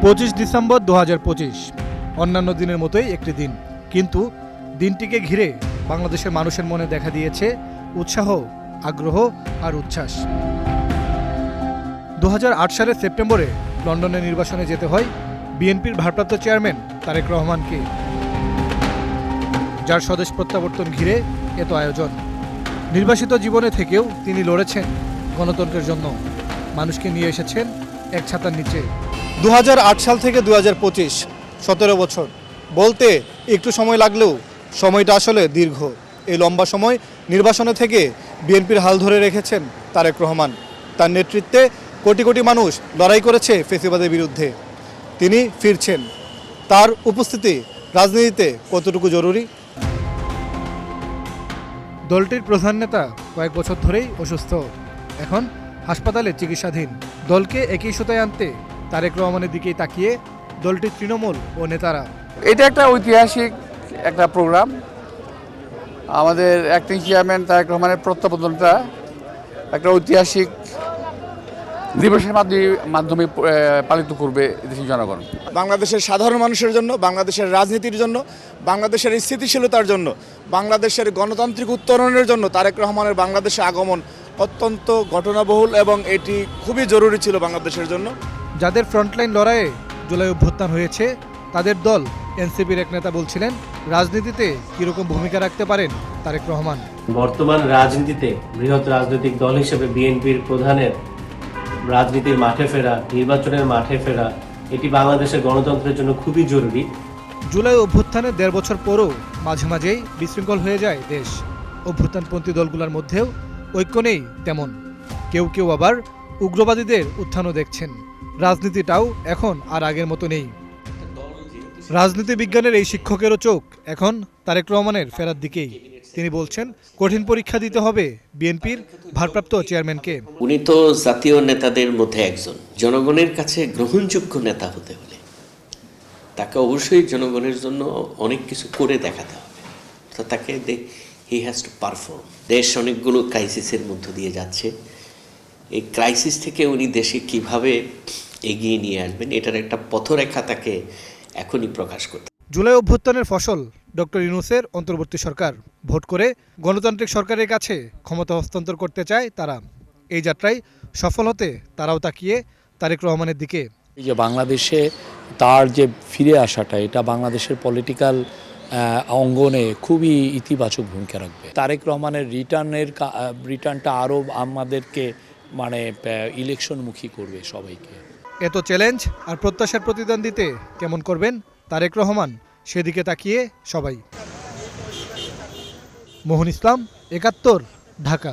25 December 2025 অন্যান্য দিনের মতোই একটি দিন, কিন্তু দিনটিকে ঘিরে বাংলাদেশের মানুষের মনে দেখা দিয়েছে উৎসাহ, আগ্রহ আর উচ্ছ্বাস। 2008 সালের সেপ্টেম্বরে লন্ডনে নির্বাচনে যেতে হয় বিএনপির ভারপ্রাপ্ত চেয়ারম্যান তারেক রহমানকে, যার স্বদেশ প্রত্যাবর্তন ঘিরে এত আয়োজন। নির্বাসিত জীবনে থেকেও তিনি লড়েছেন গণতন্ত্রের জন্য, মানুষকে নিয়ে এসেছেন এক ছাতার নিচে। 2008 সাল থেকে 2025 17 বছর বলতে একটু সময় লাগলেও সময়টা আসলে দীর্ঘ। এই লম্বা সময় নির্বাচনে থেকে বিএনপির হাল ধরে রেখেছেন তারেক রহমান। তার নেতৃত্বে কোটি কোটি মানুষ লড়াই করেছে ফ্যাসিবাদের বিরুদ্ধে। তিনি ফিরছেন। তার উপস্থিতি রাজনীতিতে কতটুকু জরুরি? দলটির প্রধান নেতা কয়েক বছর ধরেই অসুস্থ, এখন হাসপাতালে চিকিৎসাধীন। দলকে একই সুতায় আনতে তারেক রহমানের দিকেই তাকিয়ে দলটির তৃণমূল ও নেতারা। এটা একটা ঐতিহাসিক একটা প্রোগ্রাম। আমাদের অ্যাক্টিং চেয়ারম্যান তারেক রহমানের প্রত্যাবর্তনটা একটা ঐতিহাসিক দিবসের মাধ্যমে পালিত করবে দেশের জনগণ। বাংলাদেশের সাধারণ মানুষের জন্য, বাংলাদেশের রাজনীতির জন্য, বাংলাদেশের স্থিতিশীলতার জন্য, বাংলাদেশের গণতান্ত্রিক উত্তরণের জন্য তারেক রহমানের বাংলাদেশে আগমন অত্যন্ত ঘটনাবহুল এবং এটি খুবই জরুরি ছিল বাংলাদেশের জন্য। যাদের ফ্রন্টলাইন লড়াইয়ে জুলাই অভ্যুত্থান হয়েছে তাদের দল এনসিপির এক নেতা বলছিলেন, রাজনীতিতে কিরকম ভূমিকা রাখতে পারেন তারেক রহমান। বর্তমান রাজনীতিতে বৃহৎ রাজনৈতিক দল হিসেবে বিএনপির প্রধানের রাজনীতির মাঠে ফেরা, নির্বাচনের মাঠে ফেরা, এটি বাংলাদেশের গণতন্ত্রের জন্য খুবই জরুরি। জুলাই অভ্যুত্থানের 1.5 বছর পরও মাঝে মাঝেই বিশৃঙ্খল হয়ে যায় দেশ। অভ্যুত্থানপন্থী দলগুলোর মধ্যেও ঐক্য নেই তেমন। কেউ কেউ আবার উগ্রবাদীদের উত্থানও দেখছেন। রাজনীতিটাও এখন আর আগের মতো নেই। রাজনীতি বিজ্ঞানের এই শিক্ষকেরও চোখ এখন তারেক রহমানের ফেরার দিকেই। তিনি বলছেন, কঠিন পরীক্ষা দিতে হবে বিএনপির ভারপ্রাপ্ত চেয়ারম্যানকে। উনি তো জাতীয় নেতাদের মধ্যে একজন। জনগণের কাছে গ্রহণযোগ্য নেতা হতে হলে তাকে অবশ্যই জনগণের জন্য অনেক কিছু করে দেখাতে হবে। তো তাকে হি হ্যাজ টু পারফর্ম। দেশ অনেকগুলো ক্রাইসিসের মধ্য দিয়ে যাচ্ছে। এই ক্রাইসিস থেকে উনি দেশে কিভাবে এগিয়ে নিয়ে আসবেন, এটার একটা পথরেখা তাকে এখনই প্রকাশ করতে। জুলাই অভ্যুত্থানের ফসল ডক্টর ইউনূসের অন্তর্বর্তী সরকার। ভোট করে গণতান্ত্রিক সরকারের কাছে ক্ষমতা হস্তান্তর করতে চায় তারা। এই যাত্রায় সফল হতে তারাও তাকিয়ে তারেক রহমানের দিকে। এই যে বাংলাদেশে তার যে ফিরে আসাটা, এটা বাংলাদেশের পলিটিক্যাল অঙ্গনে খুবই ইতিবাচক ভূমিকা রাখবে। তারেক রহমানের রিটার্নটা আরও আমাদেরকে ইলেকশনমুখী করবে সবাইকে। এত চ্যালেঞ্জ আর প্রত্যাশার প্রতিদান দিতে কেমন করবেন তারেক রহমান, সেদিকে তাকিয়ে সবাই। মোহন ইসলাম, ৭১, ঢাকা।